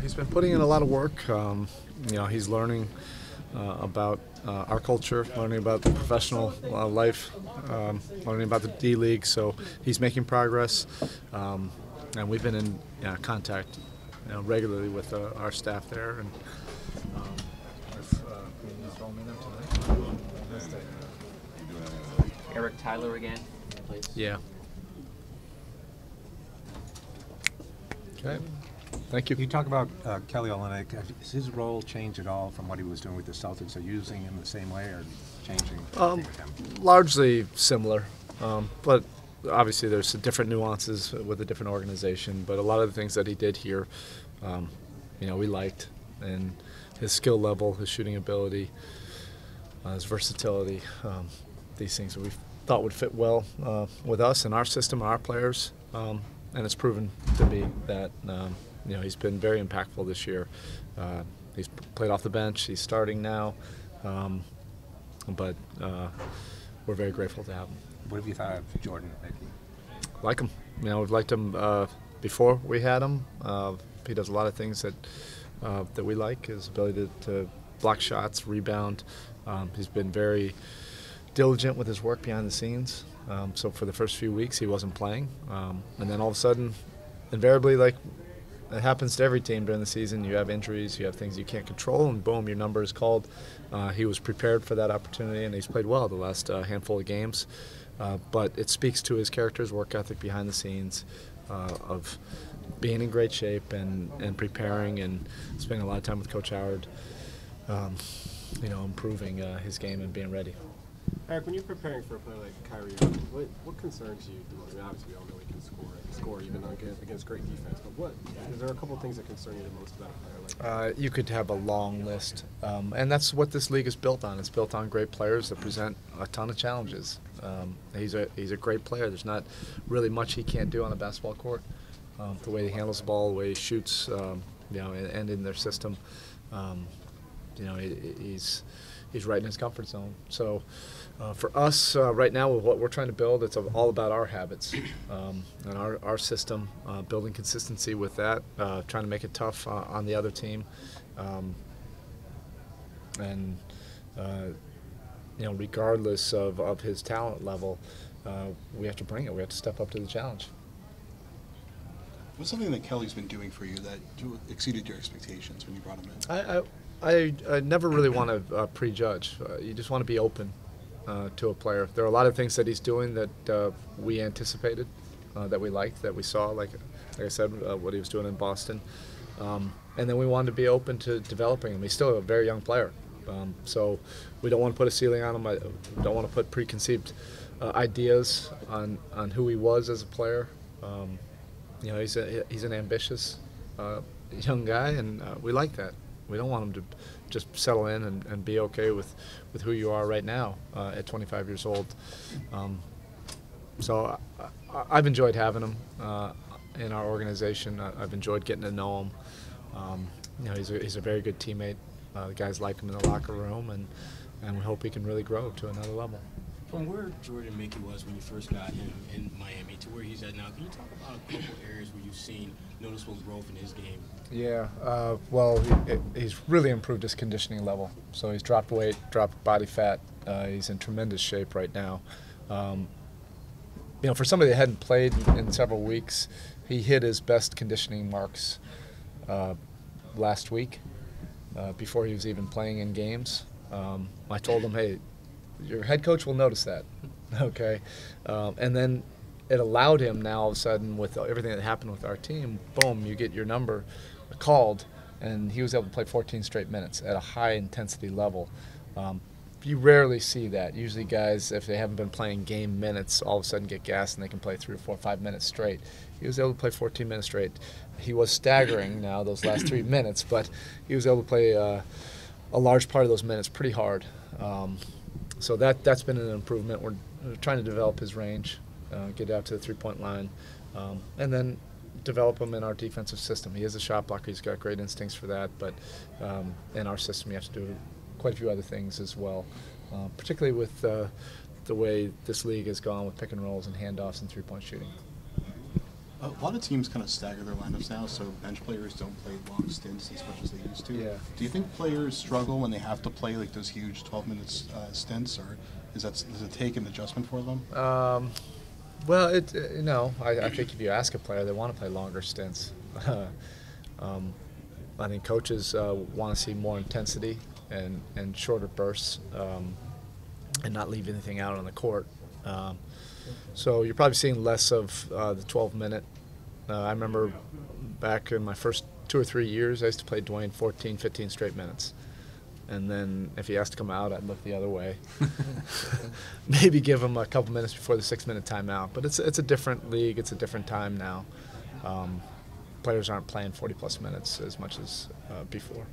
He's been putting in a lot of work. He's learning about our culture, learning about the professional life, learning about the D League. So he's making progress, and we've been in contact regularly with our staff there. And Eric Tyler again, please. Yeah. Okay. Thank you. You talk about Kelly Olynyk. Has his role changed at all from what he was doing with the Celtics? Are you using him the same way or changing with him? Largely similar, but obviously there's different nuances with a different organization. But a lot of the things that he did here, we liked, and his skill level, his shooting ability, his versatility, these things that we thought would fit well with us and our system, our players, and it's proven to be that. He's been very impactful this year. He's played off the bench. He's starting now, but we're very grateful to have him. What have you thought of Jordan? Like him. We've liked him before we had him. He does a lot of things that we like. His ability to block shots, rebound. He's been very diligent with his work behind the scenes. So for the first few weeks, he wasn't playing, and then all of a sudden, invariably, like it happens to every team during the season, you have injuries, you have things you can't control, and boom, your number is called. He was prepared for that opportunity, and he's played well the last handful of games. But it speaks to his character, his work ethic behind the scenes, of being in great shape and preparing and spending a lot of time with Coach Howard, improving his game and being ready. Eric, when you're preparing for a player like Kyrie, what concerns you the most? I mean, obviously, we all know he can score even against great defense. But is there a couple of things that concern you the most about a player like that? You could have a long list, and that's what this league is built on. It's built on great players that present a ton of challenges. He's a great player. There's not really much he can't do on a basketball court. The way he handles the ball, the way he shoots, and in their system, he's right in his comfort zone. So for us right now, with what we're trying to build, it's all about our habits and our system, building consistency with that, trying to make it tough on the other team, and regardless of his talent level, we have to bring it. We have to step up to the challenge. What's something that Kelly's been doing for you that exceeded your expectations when you brought him in? I never really want to prejudge. You just want to be open to a player. There are a lot of things that he's doing that we anticipated, that we liked, that we saw, like I said, what he was doing in Boston. And then we wanted to be open to developing him. He's still a very young player. So we don't want to put a ceiling on him. I don't want to put preconceived ideas on who he was as a player. He's an ambitious young guy, and we like that. We don't want him to just settle in and be okay with who you are right now at 25 years old. So I've enjoyed having him in our organization. I've enjoyed getting to know him. He's a very good teammate. The guys like him in the locker room, and we hope he can really grow to another level. From where Jordan Mickey was when you first got him in Miami to where he's at now, can you talk about a couple areas where you've seen noticeable growth in his game? Yeah, he's really improved his conditioning level. So he's dropped weight, dropped body fat. He's in tremendous shape right now. For somebody that hadn't played in several weeks, he hit his best conditioning marks last week before he was even playing in games. I told him, hey, your head coach will notice that, okay? And then it allowed him now all of a sudden, with everything that happened with our team, boom, you get your number called, and he was able to play 14 straight minutes at a high intensity level. You rarely see that. Usually guys, if they haven't been playing game minutes, all of a sudden get gassed and they can play 3 or 4 or 5 minutes straight. He was able to play 14 minutes straight. He was staggering now those last 3 minutes, but he was able to play a large part of those minutes pretty hard. So that's been an improvement. We're trying to develop his range, get out to the three-point line, and then develop him in our defensive system. He is a shot blocker. He's got great instincts for that, but in our system you have to do quite a few other things as well, particularly with the way this league has gone with pick and rolls and handoffs and three-point shooting. A lot of teams kind of stagger their lineups now, so bench players don't play long stints as much as they used to. Yeah. Do you think players struggle when they have to play like those huge 12-minute stints, or does it take an adjustment for them? Well, I think if you ask a player, they want to play longer stints. I think coaches want to see more intensity and shorter bursts, and not leave anything out on the court. So you're probably seeing less of the 12-minute. I remember back in my first 2 or 3 years, I used to play Dwayne 14, 15 straight minutes. And then if he asked to come out, I'd look the other way. Maybe give him a couple minutes before the 6-minute timeout. But it's a different league. It's a different time now. Players aren't playing 40-plus minutes as much as before.